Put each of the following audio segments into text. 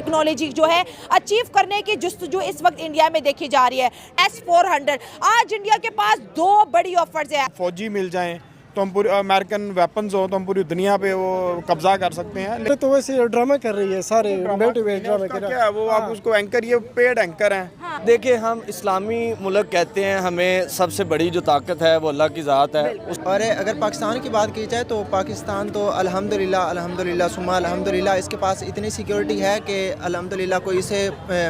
Technology जो है achieve करने की जस्तजू इस वक्त इंडिया में देखी जा रही है। S-400 आज इंडिया के पास 2 बड़ी ऑफर्स है। फौजी मिल जाएं तो हम पूरे अमेरिकन वेपन्स हो तो हम पूरी दुनिया पे वो कब्जा कर सकते हैं। तो वैसे ड्रामा कर रही है, सारे मोटिवेट ड्रामा कर रहा है। क्या है वो आप उसको एंकर, ये पेड एंकर हैं। देखिए, हम इस्लामी मुल्क कहते हैं, हमें सबसे बड़ी जो ताकत है वो अल्लाह की ज़ात है। और अगर पाकिस्तान की बात की जाए तो पाकिस्तान तो अल्हम्दुलिल्लाह सुम्मा अल्हम्दुलिल्लाह इसके पास इतनी सिक्योरिटी है कि अल्हम्दुलिल्लाह कोई इसे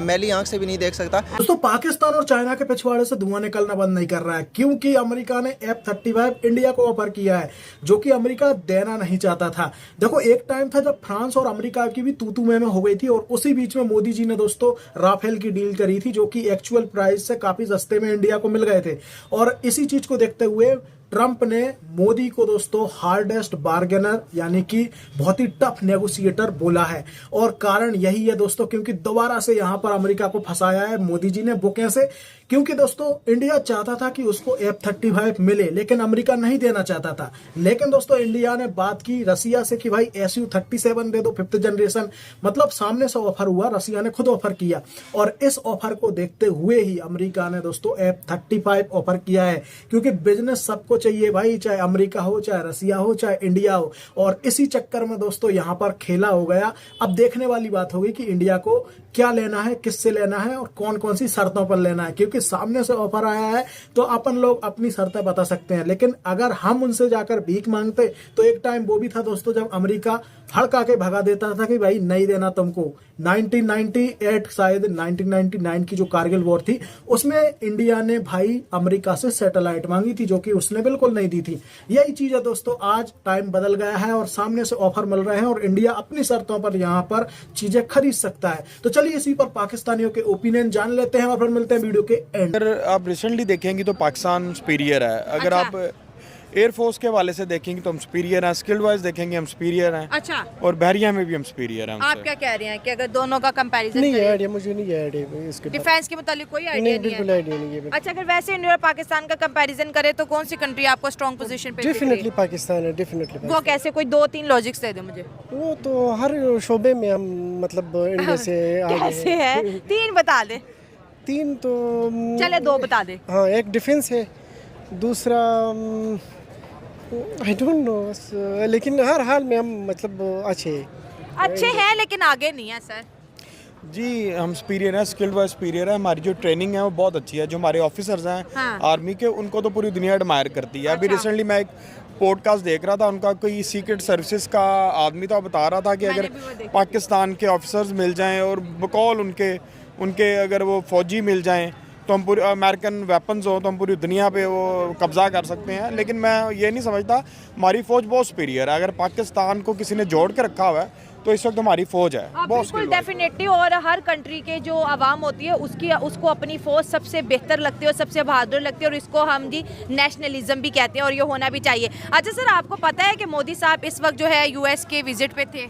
मैली आंख से भी नहीं देख सकता। दोस्तों, पाकिस्तान और चाइना के पिछवाड़े से धुआं निकलना बंद नहीं कर रहा है, क्योंकि अमेरिका ने F-35 इंडिया को ऑफर किया है, जो कि अमेरिका देना नहीं चाहता था। देखो, एक टाइम था जब फ्रांस और अमेरिका की भी तू में हो गई थी, और उसी बीच में मोदी जी ने दोस्तों राफेल की डील करी थी, जो कि एक्चुअल प्राइस से काफी सस्ते में इंडिया को मिल गए थे। और इसी चीज को देखते हुए ट्रंप ने मोदी को दोस्तों हार्डेस्ट बार्गेनर यानी कि बहुत ही टफ नेगोशिएटर बोला है। और कारण यही है दोस्तों, क्योंकि दोबारा से यहां पर अमेरिका को फंसाया है मोदी जी ने बुके से। क्योंकि दोस्तों इंडिया चाहता था कि उसको F-35 मिले, लेकिन अमेरिका नहीं देना चाहता था। लेकिन दोस्तों इंडिया ने बात की रसिया से कि भाई Su-37 दे दो 5th जनरेशन, मतलब सामने से ऑफर हुआ, रसिया ने खुद ऑफर किया। और इस ऑफर को देखते हुए ही अमेरिका ने दोस्तों F-35 ऑफर किया है, क्योंकि बिजनेस सबको चाहिए भाई, चाहे अमेरिका हो, चाहे रसिया हो, चाहे इंडिया हो। और इसी चक्कर में दोस्तों यहाँ पर खेला हो गया। अब देखने वाली बात होगी कि इंडिया को क्या लेना है, किससे लेना है और कौन कौन सी शर्तों पर लेना है। क्योंकि सामने से ऑफर आया है तो अपन लोग अपनी शर्तें बता सकते हैं, लेकिन अगर हम उनसे जाकर भीख मांगते तो एक टाइम वो भी था दोस्तों जब अमेरिका हड़का के भगा देता था कि भाई नहीं देना तुमको। 1998 शायद 1999 की जो कारगिल वॉर थी, उसमें इंडिया ने भाई अमेरिका से सैटेलाइट मांगी थी, जो कि उसने बिल्कुल नहीं दी थी। यही चीज है दोस्तों, आज टाइम बदल गया है और सामने से ऑफर मिल रहे हैं और इंडिया अपनी शर्तों पर यहाँ पर चीजें खरीद सकता है। तो चलिए इसी पर पाकिस्तानियों के ओपिनियन जान लेते हैं और फिर मिलते हैं वीडियो के एंड। अगर आप रिसेंटली देखेंगे तो पाकिस्तान सुपीरियर है। अगर आप एयरफोर्स के हवाले से देखेंगे तो हम सुपीरियर हैं, स्किल्ड वाइज देखेंगे हम सुपीरियर हैं। अच्छा, और बहरिया में भी हम सुपीरियर हैं। आप क्या कह रहे हैं कि अगर दोनों का कंपैरिजन नहीं है आइडिया, मुझे नहीं है आइडिया इसके डिफेंस के मुतालिक कोई आइडिया नहीं बिल्कुल है। आइडिया नहीं है। अच्छा, अगर वैसे इंडिया और पाकिस्तान का कंपैरिजन करें तो कौन सी कंट्री आपको स्ट्रॉन्ग पोजीशन पे दिख रही है? डेफिनेटली पाकिस्तान है, डेफिनेटली। वो कैसे, कोई 2-3 लॉजिक्स दे दो मुझे। वो तो हर शोबे में हम मतलब इंडिया से आगे कैसे है? 3 बता दे। 3 तो चले 2 बता दे। हाँ, एक डिफेंस है, दूसरा आई डोंट नो, लेकिन हर हाल में हम मतलब अच्छे हैं लेकिन आगे नहीं है सर। जी, हम सुपीरियर हैं, स्किल्ड वाइज सुपीरियर है। हमारी जो ट्रेनिंग है वो बहुत अच्छी है। जो हमारे ऑफिसर्स हैं आर्मी के, उनको तो पूरी दुनिया एडमायर करती है। अभी रिसेंटली मैं एक पॉडकास्ट देख रहा था, उनका कोई सीक्रेट सर्विसेज का आदमी था, बता रहा था कि अगर पाकिस्तान के ऑफिसर्स मिल जाएं और बकौल उनके अगर वो फौजी मिल जाएं तो हम पूरे अमेरिकन वेपन्स हो तो हम पूरी दुनिया पे वो कब्जा कर सकते हैं। लेकिन मैं ये नहीं समझता, हमारी फौज बहुत सुपीरियर है। अगर पाकिस्तान को किसी ने जोड़ के रखा हुआ है तो इस वक्त हमारी फौज है बहुत बिल्कुल डेफिनेटली। और हर कंट्री के जो आवाम होती है उसको अपनी फौज सबसे बेहतर लगती है और सबसे बहादुर लगती है, और इसको हम जी नेशनलिज्म भी कहते हैं, और ये होना भी चाहिए। अच्छा सर, आपको पता है कि मोदी साहब इस वक्त जो है US के विजिट पे थे?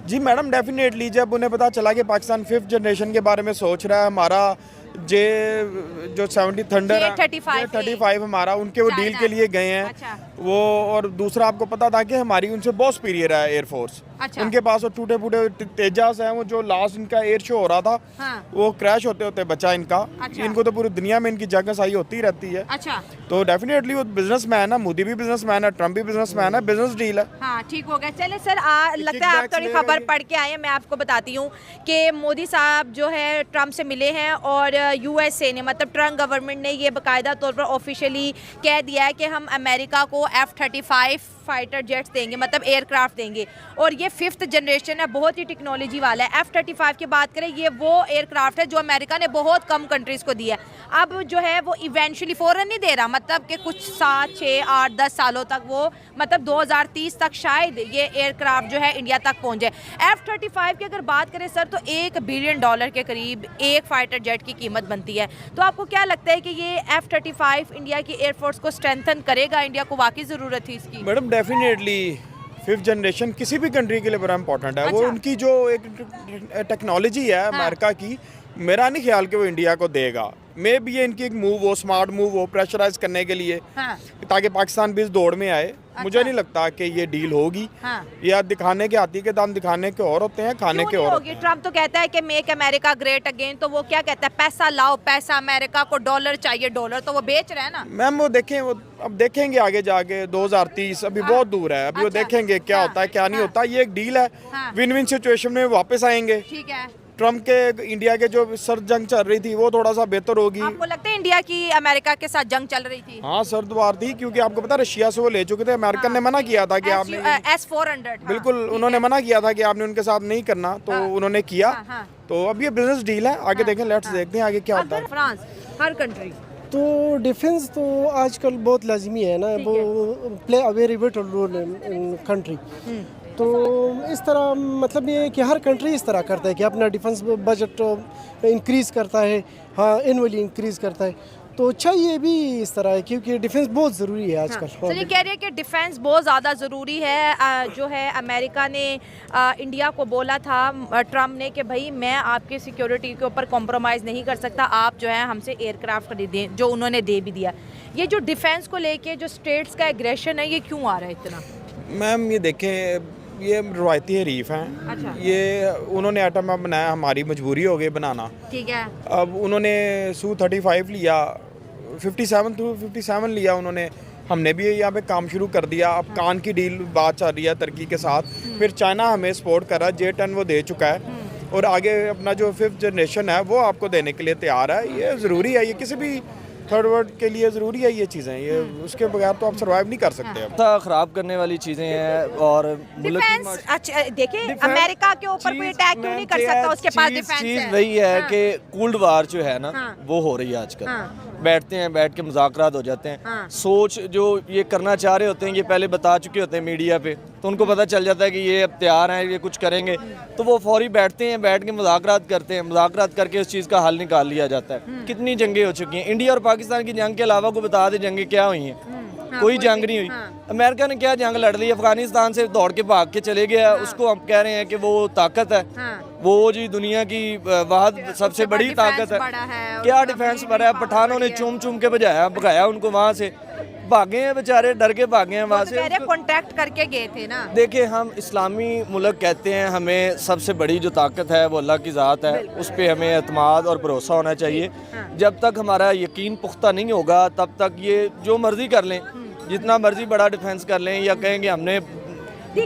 जी मैडम, डेफिनेटली। जब उन्हें पता चला कि पाकिस्तान 5th जनरेशन के बारे में सोच रहा है, हमारा जो 70 थंडर है 35 हमारा, उनके वो डील के लिए गए हैं। अच्छा। वो और दूसरा आपको पता था कि हमारी उनसे बहुत सुपीरियर है एयरफोर्स। अच्छा। उनके पास वो टूटे फूटे तेजास हैं, वो जो लास्ट इनका एयर शो हो रहा था वो क्रैश होते होते बचा इनका। इनको तो पूरी दुनिया में इनकी जगह सही होती रहती है। अच्छा। तो डेफिनेटली वो बिजनेसमैन है, मोदी भी बिजनेसमैन है, ट्रम्प भी बिजनेसमैन है, बिजनेस डील है। हाँ, ठीक हो गया। चले सर, लगता है आप थोड़ी खबर पढ़ के आए हैं। मैं आपको बताती हूँ कि मोदी साहब जो है ट्रम्प से मिले हैं, और USA ने मतलब ट्रम्प गवर्नमेंट ने ये बाकायदा तौर पर ऑफिशियली कह दिया है कि हम अमेरिका को F-35 फाइटर जेट्स देंगे, मतलब एयरक्राफ्ट देंगे। और ये 5th जनरेशन है, बहुत ही टेक्नोलॉजी वाला है। F-35 की बात करें, ये वो एयरक्राफ्ट है जो अमेरिका ने बहुत कम कंट्रीज को दिया है। अब जो है वो इवेंचुअली फ़ौरन नहीं दे रहा, मतलब कि कुछ 7, 6, 8, 10 सालों तक वो, मतलब 2030 तक शायद ये एयरक्राफ्ट जो है इंडिया तक पहुँचे। F-35 की अगर बात करें सर तो $1 बिलियन के करीब एक फाइटर जेट की कीमत बनती है। तो आपको क्या लगता है कि ये F-35 इंडिया की एयरफोर्स को स्ट्रेंथन करेगा? इंडिया को वाकई ज़रूरत थी इसकी? मैडम डेफिनेटली 5th जनरेशन किसी भी कंट्री के लिए बड़ा इंपॉर्टेंट है। अच्छा। वो उनकी जो एक टेक्नोलॉजी है अमेरिका की, मेरा नहीं ख्याल कि वो इंडिया को देगा। मे भी ये इनकी एक मूव हो, स्मार्ट मूव हो प्रेशराइज करने के लिए, ताकि पाकिस्तान भी इस दौड़ में आए। मुझे नहीं लगता कि ये डील होगी। हाँ। या दिखाने के हाथी के दाम दिखाने के और होते हैं, खाने क्यों के नहीं और होगी? होते हैं। ट्रम्प तो कहता है कि मेक अमेरिका ग्रेट अगेन, तो वो क्या कहता है, पैसा लाओ पैसा, अमेरिका को डॉलर चाहिए डॉलर, तो वो बेच रहे हैं ना। मैम वो देखें, वो अब देखेंगे आगे जाके 2030 अभी बहुत दूर है, अभी वो अच्छा। देखेंगे क्या हाँ। होता है क्या नहीं होता। ये एक डील है, हाँ। विन विन सिचुएशन में वापस आएंगे। ठीक है। ट्रम्प के इंडिया के जो सर्द जंग चल रही थी वो थोड़ा सा बेहतर होगी। आपको लगता है इंडिया की अमेरिका के साथ जंग चल रही थी? हाँ सर्द वार थी, क्योंकि आपको पता है रशिया से वो ले चुके थे। अमेरिकन ने मना किया था कि आपने S-400 बिल्कुल उन्होंने मना किया था कि आपने उनके साथ नहीं करना, तो उन्होंने किया। हाँ। तो अब ये बिजनेस डील है, आगे देखें, लेट्स देखते हैं आगे क्या होता है। फ्रांस, हर कंट्री तो डिफेंस तो आजकल बहुत लाजमी है ना, वो play a very vital role in country. तो इस तरह मतलब ये है कि हर कंट्री इस तरह करता है कि अपना डिफेंस बजट इंक्रीज़ करता है, हाँ एनुअली इंक्रीज़ करता है। तो चाहिए भी इस तरह है, क्योंकि डिफेंस बहुत ज़रूरी है आजकल। तो ये कह रही है कि डिफेंस बहुत ज़्यादा ज़रूरी है। जो है अमेरिका ने इंडिया को बोला था, ट्रम्प ने, कि भाई मैं आपके सिक्योरिटी के ऊपर कॉम्प्रोमाइज़ नहीं कर सकता, आप जो है हमसे एयरक्राफ्ट खरीदें, जो उन्होंने दे भी दिया। ये जो डिफेंस को लेके जो स्टेट्स का एग्रेशन है, ये क्यों आ रहा है इतना? मैम ये देखें, ये रवायती हरीफ हैं। अच्छा। ये उन्होंने एटम बम बनाया, हमारी मजबूरी हो गई बनाना। ठीक है। अब उन्होंने Su-35 लिया, 57 लिया उन्होंने, हमने भी यहाँ पे काम शुरू कर दिया। अब कान की डील बात चल रही है तुर्की के साथ, फिर चाइना हमें सपोर्ट कर रहा है, J-10 वो दे चुका है, और आगे अपना जो 5th जनरेशन है वो आपको देने के लिए तैयार है। ये ज़रूरी है, ये किसी भी थर्ड वर्ल्ड के लिए ज़रूरी है ये चीज़ें, ये उसके बगैर तो आप सर्वाइव नहीं कर सकते। अब ख़राब करने वाली चीज़ें हैं और मुल्क की डिफेंस, अच्छा देखिए अमेरिका के ऊपर कोई अटैक क्यों नहीं कर सकता, उसके पास डिफेंस चीज़ है। वही है हाँ। कि कोल्ड वार जो है ना, हाँ। वो हो रही है आजकल। हाँ। बैठते हैं, बैठ के मुज़ाकरात हो जाते हैं। हाँ। सोच जो ये करना चाह रहे होते हैं, ये पहले बता चुके होते हैं मीडिया पे, तो उनको पता चल जाता है कि ये अब तैयार हैं, ये कुछ करेंगे, तो वो फौरी बैठते हैं, बैठ के मुज़ाकरात करते हैं, मुज़ाकरात करके उस चीज़ का हल निकाल लिया जाता है। कितनी जंगें हो चुकी हैं, इंडिया और पाकिस्तान की जंग के अलावा को बता दें जंगें क्या हुई हैं। कोई जंग नहीं हुई। अमेरिका ने क्या जंग लड़ ली, अफगानिस्तान से दौड़ के भाग के चले गया, उसको हम कह रहे हैं कि वो ताकत है, वो जी दुनिया की वाहद सबसे बड़ी ताकत है। क्या डिफेंस बड़ा है, पठानों ने चूम चूम के भगाया उनको वहाँ से, भागे हैं बेचारे, डर के भागे हैं वहाँ से। कॉन्ट्रैक्ट करके गए थे ना। देखिए, हम इस्लामी मुल्क कहते हैं, हमें सबसे बड़ी जो ताकत है वो अल्लाह की ज़ात है, उस पर हमें एतमाद और भरोसा होना चाहिए। जब तक हमारा यकीन पुख्ता नहीं होगा तब तक ये जो मर्जी कर लें, जितना मर्जी बड़ा डिफेंस कर लें या कहेंगे हमने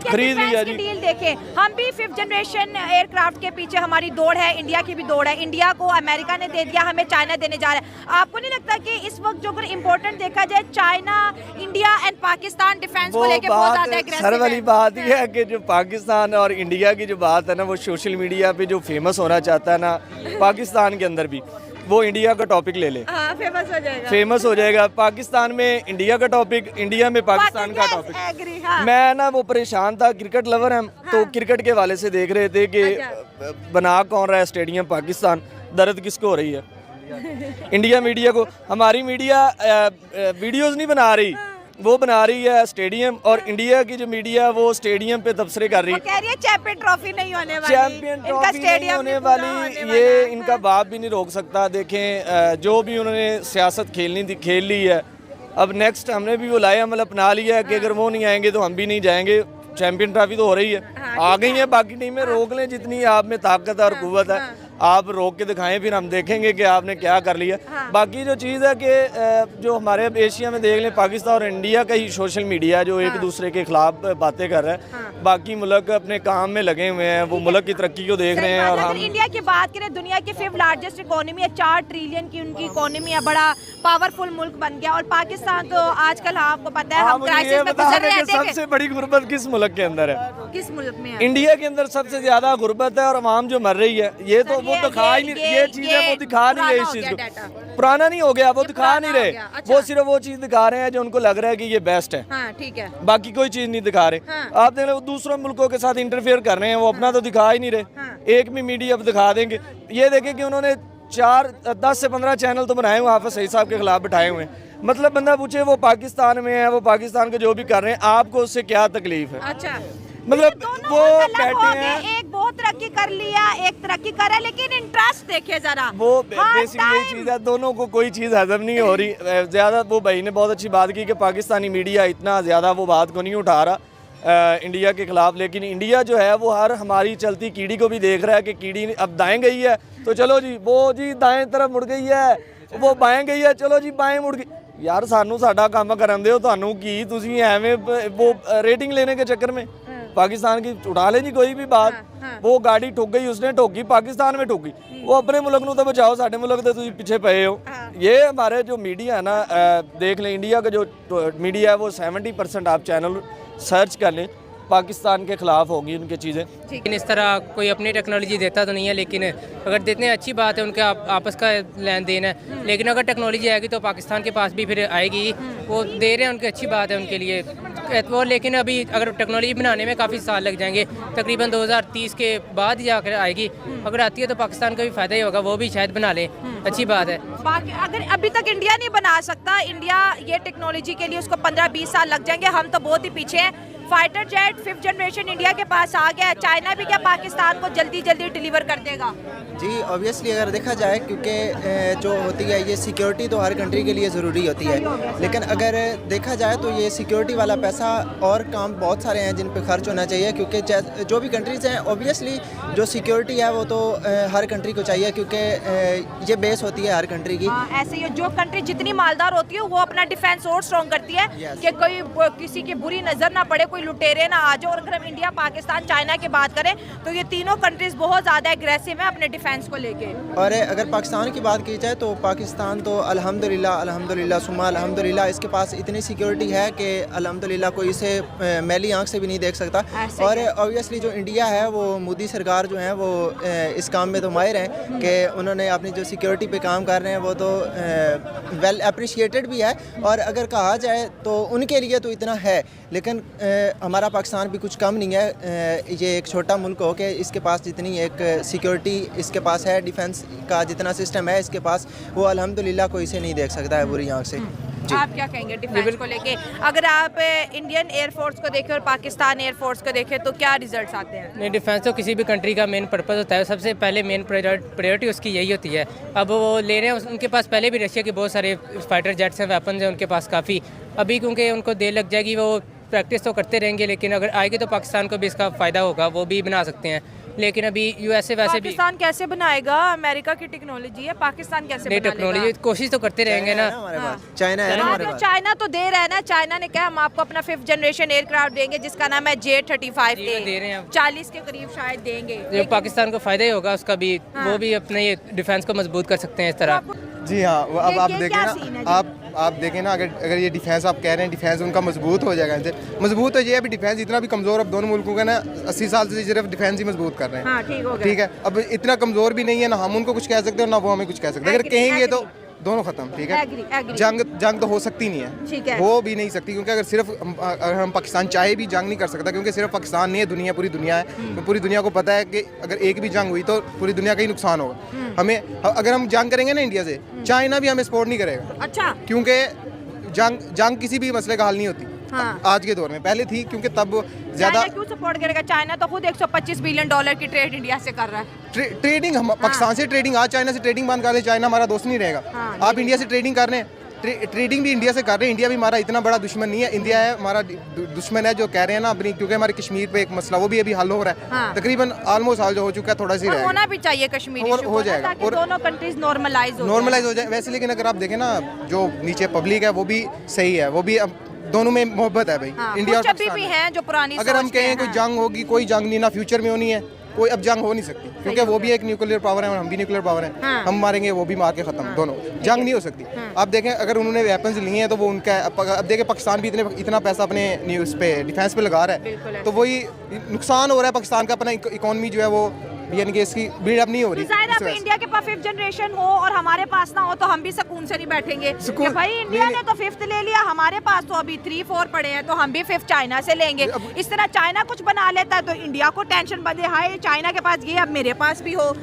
खरीद लिया जी। डील देखें, हम भी 5th जनरेशन एयरक्राफ्ट के पीछे हमारी दौड़ है, इंडिया की भी दौड़ है। इंडिया को अमेरिका ने दे दिया, हमें चाइना देने जा रहा है। आपको नहीं लगता कि इस वक्त जो अगर इम्पोर्टेंट देखा जाए, China, India and Pakistan defence को लेके बहुत ज्यादा एग्रेसिव सर है? वाली बात ये है कि जो पाकिस्तान और इंडिया की जो बात है ना, वो सोशल मीडिया पे जो फेमस होना चाहता है ना, पाकिस्तान के अंदर भी, वो इंडिया का टॉपिक ले ले, हाँ, फेमस हो जाएगा। फेमस हो जाएगा। पाकिस्तान में इंडिया का टॉपिक, इंडिया में पाकिस्तान का टॉपिक। हाँ। मैं ना वो परेशान था, क्रिकेट लवर हैं, तो क्रिकेट के वाले से देख रहे थे कि बना कौन रहा है स्टेडियम पाकिस्तान, दर्द किसको हो रही है। इंडिया मीडिया को, हमारी मीडिया वीडियोस नहीं बना रही, वो बना रही है स्टेडियम, और इंडिया की जो मीडिया वो स्टेडियम पे तबसरे कर रही है। कह रही है चैंपियन ट्रॉफी नहीं होने वाली, चैंपियन ट्रॉफी नहीं होने वाली, ये इनका बाप भी नहीं रोक सकता। देखें, जो भी उन्होंने सियासत खेलनी थी खेल ली है। अब नेक्स्ट हमने भी वो लाए अमल अपना लिया है कि अगर वो नहीं आएंगे तो हम भी नहीं जाएंगे। चैंपियन ट्रॉफी तो हो रही है, आ गई है, बाकी टीमें रोक लें, जितनी आप में ताकत है और कुव्वत है आप रोक के दिखाएं, फिर हम देखेंगे कि आपने क्या कर लिया। बाकी जो चीज़ है कि जो हमारे एशिया में देख लें, पाकिस्तान और इंडिया का ही सोशल मीडिया जो एक दूसरे के खिलाफ बातें कर रहा है, बाकी मुल्क अपने काम में लगे हुए हैं, वो मुल्क की तरक्की को देख रहे हैं। और हम इंडिया की बात करें, दुनिया की 5th लार्जेस्ट इकोनॉमी है, 4 ट्रिलियन की उनकी इकोनॉमी है, बड़ा पावरफुल मुल्क बन गया। और पाकिस्तान तो आजकल आपको पता है हम क्राइसिस में गुजर रहे हैं। सबसे बड़ी गुर्बत किस मुल्क के अंदर है? किस मुल्क में है? इंडिया के अंदर सबसे ज्यादा गुर्बत है और आवाम जो मर रही है, ये तो वो दिखा ही नहीं, ये चीज है वो दिखा नहीं रहे। इस चीज को पुराना नहीं हो गया, वो दिखा नहीं रहे, वो सिर्फ वो चीज दिखा रहे हैं जो उनको लग रहा है कि ये बेस्ट है। हाँ, ठीक है। बाकी कोई चीज नहीं दिखा रहे। आप देख लो, दूसरों मुल्कों के साथ इंटरफेयर कर रहे हैं, वो अपना तो दिखा ही नहीं रहे। एक भी मीडिया अब दिखा देंगे। ये देखें कि उन्होंने 10 से 15 चैनल तो बनाए हुए हाफिज सईद साहब के खिलाफ बिठाए हुए हैं। मतलब बंदा पूछे वो पाकिस्तान में है, वो पाकिस्तान के जो भी कर रहे हैं, आपको उससे क्या तकलीफ है? अच्छा, मतलब वो बैठे हैं, एक बहुत तरक्की कर लिया, एक तरक्की कर रहा है, लेकिन इंटरेस्ट देखिए जरा, वो बेसिक यही चीज़ है, दोनों को कोई चीज़ हजम नहीं हो रही ज़्यादा। वो भाई ने बहुत अच्छी बात की कि पाकिस्तानी मीडिया इतना ज़्यादा वो बात को नहीं उठा रहा इंडिया के ख़िलाफ़, लेकिन इंडिया जो है वो हर हमारी चलती कीड़ी को भी देख रहा है कि कीड़ी अब दाएं गई है तो चलो जी वो जी दाएं तरफ मुड़ गई है, वो बाएं गई है चलो जी बाएं मुड़ गई। यार सानू साडा काम करन दिओ, तुहानू की तुसीं एवें वो रेटिंग लेने के चक्कर में पाकिस्तान की उठा ले जी कोई भी बात। वो गाड़ी ठुक गई, उसने ठोकी पाकिस्तान में ठोकी, वो अपने मुल्क नूं तो बचाओ, साडे मुल्क ते तुसीं पीछे पए हो। ये हमारे जो मीडिया है ना, देख लें इंडिया का जो मीडिया है वो 70% आप चैनल सर्च कर लें पाकिस्तान के ख़िलाफ़ होगी उनकी चीज़ें। लेकिन इस तरह कोई अपनी टेक्नोलॉजी देता तो नहीं है, लेकिन अगर देते हैं अच्छी बात है, उनके आपस का लेन देन है। लेकिन अगर टेक्नोलॉजी आएगी तो पाकिस्तान के पास भी फिर आएगी, वो दे रहे हैं उनकी अच्छी बात है उनके लिए वो। लेकिन अभी अगर टेक्नोलॉजी बनाने में काफ़ी साल लग जाएंगे, तकरीबन 2030 के बाद जाकर आएगी। अगर आती है तो पाकिस्तान का भी फ़ायदा ही होगा, वो भी शायद बना ले, अच्छी बात है। बाकी अगर अभी तक इंडिया नहीं बना सकता, इंडिया ये टेक्नोलॉजी के लिए उसको 15-20 साल लग जाएंगे, हम तो बहुत ही पीछे हैं। Fighter jet 5th generation India के पास आ गया है, चाइना भी क्या पाकिस्तान को जल्दी जल्दी डिलीवर कर देगा? जी ऑब्वियसली अगर देखा जाए, क्योंकि जो होती है ये सिक्योरिटी तो हर कंट्री के लिए ज़रूरी होती है, लेकिन अगर देखा जाए तो ये सिक्योरिटी वाला पैसा और काम बहुत सारे हैं जिन पे खर्च होना चाहिए, क्योंकि जो भी कंट्रीज़ हैं ऑब्वियसली जो सिक्योरिटी है वो तो हर कंट्री को चाहिए, क्योंकि ये बेस होती है हर कंट्री की। ऐसे ही जो कंट्री जितनी मालदार होती है वो अपना डिफेंस और स्ट्रॉन्ग करती है कि कोई किसी की बुरी नज़र ना पड़े, कोई लुटेरे ना आ जाओ। और अगर हम इंडिया, पाकिस्तान, चाइना की बात करें तो ये तीनों कंट्रीज बहुत ज़्यादा एग्रेसिव है अपने डिफेंस को लेके। और अगर पाकिस्तान की बात की जाए तो पाकिस्तान तो अल्हम्दुलिल्लाह सुम्मा अल्हम्दुलिल्लाह इसके पास इतनी सिक्योरिटी है कि अल्हम्दुलिल्लाह कोई इसे मैली आंख से भी नहीं देख सकता। और ऑब्वियसली जो इंडिया है वो मोदी सरकार जो है वो इस काम में तो माहिर हैं कि उन्होंने अपनी जो सिक्योरिटी पे काम कर रहे हैं वो तो वेल अप्रिशिएटेड भी है। और अगर कहा जाए तो उनके लिए तो इतना है, लेकिन हमारा पाकिस्तान भी कुछ कम नहीं है। ये एक छोटा मुल्क हो के इसके पास जितनी एक सिक्योरिटी इसके पास है, डिफेंस का जितना सिस्टम है इसके पास, वो अल्हम्दुलिल्लाह कोई इसे नहीं देख सकता है बुरी आंख से। आप क्या कहेंगे डिफेंस को लेके? अगर आप इंडियन एयरफोर्स को देखें और पाकिस्तान एयरफोर्स को देखें तो क्या रिजल्ट्स आते हैं? नहीं, डिफेंस तो किसी भी कंट्री का मेन पर्पस होता है, सबसे पहले मेन प्रायोरिटी उसकी यही होती है। अब वो ले रहे हैं, उनके पास पहले भी रशिया के बहुत सारे फाइटर जेट्स हैं, वेपन्स हैं उनके पास काफ़ी। अभी क्योंकि उनको देर लग जाएगी, वो प्रैक्टिस तो करते रहेंगे, लेकिन अगर आएगी तो पाकिस्तान को भी इसका फ़ायदा होगा, वो भी बना सकते हैं। लेकिन अभी यूएसए वैसे भी पाकिस्तान कैसे बनाएगा? अमेरिका की टेक्नोलॉजी है, पाकिस्तान कैसे नहीं, टेक्नोलॉजी कोशिश तो करते रहेंगे ना। चाइना है ना हमारे पास। चाइना तो दे रहा है ना, चाइना ने कहा हम आपको अपना 5th जनरेशन एयरक्राफ्ट देंगे जिसका नाम है J-35A, दे रहे हैं 40 के करीब शायद देंगे। जो पाकिस्तान को फ़ायदा ही होगा उसका भी, वो भी अपने ये डिफेंस को मजबूत कर सकते हैं इस तरह। जी हाँ, अब आप ये देखें क्या ना, सीन है आप देखें ना, अगर ये डिफेंस आप कह रहे हैं डिफेंस उनका मजबूत हो जाएगा इनसे, मजबूत तो ये है, अभी डिफेंस इतना भी कमज़ोर अब दोनों मुल्कों का ना 80 साल से सिर्फ डिफेंस ही मजबूत कर रहे हैं। हाँ, ठीक हो गया। ठीक है, अब इतना कमज़ोर भी नहीं है, ना हम उनको कुछ कह सकते हैं ना वो हमें कुछ कह सकते हैं। अगर कहेंगे तो दोनों खत्म, ठीक है। जंग तो हो सकती नहीं है, हो भी नहीं सकती, क्योंकि अगर हम पाकिस्तान चाहे भी जंग नहीं कर सकता, क्योंकि सिर्फ पाकिस्तान नहीं है, दुनिया पूरी दुनिया है। तो पूरी दुनिया को पता है कि अगर एक भी जंग हुई तो पूरी दुनिया का ही नुकसान होगा। हमें अगर हम जंग करेंगे ना इंडिया से, चाइना भी हमें सपोर्ट नहीं करेगा। अच्छा, क्योंकि जंग किसी भी मसले का हल नहीं होती। हाँ। आज के दौर में, पहले थी क्योंकि तब ज्यादा। क्यों सपोर्ट करेगा? चाइना तो खुद $125 बिलियन की ट्रेड इंडिया से कर रहा है। ट्रेडिंग हम पाकिस्तान से ट्रेडिंग, आज चाइना से ट्रेडिंग बंद कर ले, चाइना हमारा दोस्त नहीं रहेगा। आप इंडिया से ट्रेडिंग कर रहे हैं, ट्रेडिंग भी इंडिया से कर रहे हैं। इंडिया भी हमारा इतना बड़ा दुश्मन नहीं है, इंडिया है हमारा दुश्मन है जो कह रहे हैं ना अपनी, क्योंकि हमारे कश्मीर पे एक मसला वो भी अभी हल हो रहा है। हाँ। तकरीबन ऑलमोस्ट हल जो हो चुका है, थोड़ा सा होना भी चाहिए कश्मीर और हो जाएगा, और दोनों कंट्रीज नॉर्मलाइज हो जाए वैसे। लेकिन अगर आप देखें ना, जो नीचे पब्लिक है वो भी सही है, वो भी अब दोनों में मोहब्बत है भाई। इंडिया और पाकिस्तान भी हैं जो पुरानी अगर हम कहें कोई जंग होगी, कोई जंग नहीं, ना फ्यूचर में होनी है कोई, अब जंग हो नहीं सकती, क्योंकि वो भी एक न्यूक्लियर पावर है और हम भी न्यूक्लियर पावर है। हाँ। हम मारेंगे वो भी मार के खत्म, दोनों जंग नहीं हो सकती। आप देखें अगर उन्होंने वेपन्स लिए हैं तो वो उनका, अब देखें पाकिस्तान भी इतना पैसा अपने न्यूज़ पे डिफेंस पे लगा रहा है, तो वही नुकसान हो रहा है पाकिस्तान का। अपना इकोनॉमी जो है वो यानी कि इसकी बिल्डअप नहीं हो रही। तो इंडिया के पास 5th जनरेशन हो और हमारे पास ना हो तो हम भी सुकून से नहीं बैठेंगे कि भाई इंडिया ने तो 5th ले लिया, हमारे पास तो अभी 3-4 पड़े हैं, तो हम भी 5th चाइना से लेंगे। इस तरह चाइना कुछ बना लेता है तो इंडिया को टेंशन बंधे, हाय चाइना के पास ये अब मेरे पास भी हो।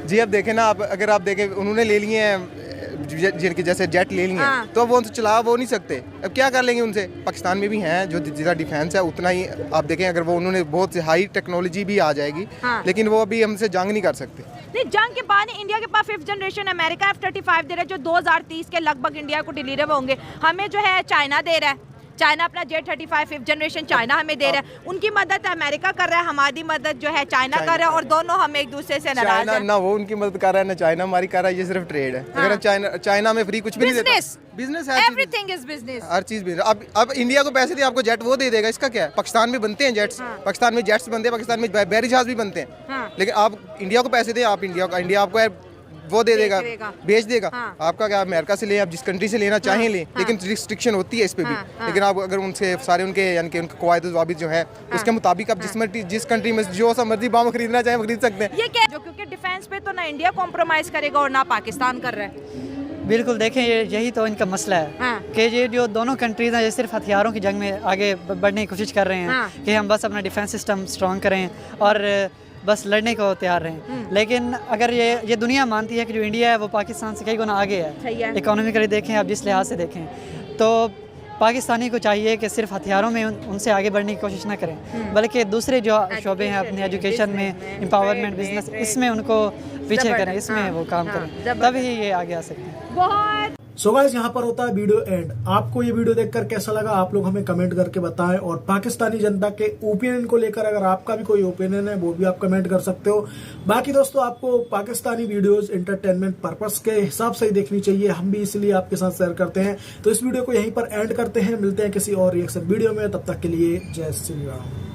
जी अब देखें ना, अगर आप देखें उन्होंने ले लिए हैं जिनके जैसे जेट ले लिए तो अब वो उनसे चला वो नहीं सकते, अब क्या कर लेंगे उनसे। पाकिस्तान में भी हैं जो जितना डिफेंस है उतना ही आप देखें, अगर वो उन्होंने बहुत हाई टेक्नोलॉजी भी आ जाएगी लेकिन वो अभी हमसे जंग नहीं कर सकते। नहीं, जंग के बाद इंडिया के पास 5th जनरेशन अमेरिका F-35 दे रहा है जो 2030 के लगभग इंडिया को डिलीवर होंगे। हमें जो है चाइना दे रहा है, चाइना अपना J-35 5th जनरेशन चाइना हमें दे रहा है। उनकी मदद अमेरिका कर रहा है, हमारी मदद जो है चाइना कर रहा है, और दोनों हम एक दूसरे से नाराज हैं। ना वो उनकी मदद कर रहा है ना चाइना हमारी कर रहा है, ये सिर्फ ट्रेड है। अगर चाइना में फ्री कुछ भी नहीं देता, बिजनेस है, एवरीथिंग इज बिजनेस, हर चीज बिजनेस। अब इंडिया को पैसे दे आपको जेट वो दे देगा, इसका क्या है। पाकिस्तान में बनते हैं जेट्स, पाकिस्तान में जेट्स बनते हैं, पाकिस्तान में बैरी जहाज भी बनते हैं, लेकिन आप इंडिया को पैसे दें, आप इंडिया आपको वो दे देगा, बेच देगा। आपका क्या, अमेरिका से ले, आप जिस कंट्री से लेना चाहें लें, लेकिन रिस्ट्रिक्शन होती है इस पे भी। लेकिन आप अगर उनसे सारे उनके यानी कि उनके कवायद ज़वाबित जो है उसके मुताबिक आप जिस कंट्री में जो सा मर्जी बम खरीदना चाहें खरीद सकते हैं। ये क्या जो, क्योंकि डिफेंस पे तो ना इंडिया कॉम्प्रोमाइज करेगा और ना पाकिस्तान कर रहा है। बिल्कुल, देखें यही तो इनका मसला है कि ये जो दोनों कंट्रीज हैं ये सिर्फ हथियारों की जंग में आगे बढ़ने की कोशिश कर रहे हैं कि हम बस अपना डिफेंस सिस्टम स्ट्रॉन्ग करें और बस लड़ने को तैयार रहें। लेकिन अगर ये दुनिया मानती है कि जो इंडिया है वो पाकिस्तान से कई गुना आगे है, इकोनॉमिकली देखें, आप जिस लिहाज से देखें, तो पाकिस्तानी को चाहिए कि सिर्फ हथियारों में उनसे आगे बढ़ने की कोशिश ना करें, बल्कि दूसरे जो शोबे हैं अपने एजुकेशन में, एम्पावरमेंट, बिजनेस, इसमें उनको पीछे करें, इसमें वो काम करें, तभी ये आगे आ सकते हैं। सो गाइस, यहाँ पर होता है वीडियो एंड। आपको ये वीडियो देखकर कैसा लगा आप लोग हमें कमेंट करके बताएं, और पाकिस्तानी जनता के ओपिनियन को लेकर अगर आपका भी कोई ओपिनियन है वो भी आप कमेंट कर सकते हो। बाकी दोस्तों, आपको पाकिस्तानी वीडियोस एंटरटेनमेंट पर्पस के हिसाब से ही देखनी चाहिए, हम भी इसलिए आपके साथ शेयर करते हैं। तो इस वीडियो को यहीं पर एंड करते हैं, मिलते हैं किसी और रिएक्शन वीडियो में, तब तक के लिए जय श्री राम।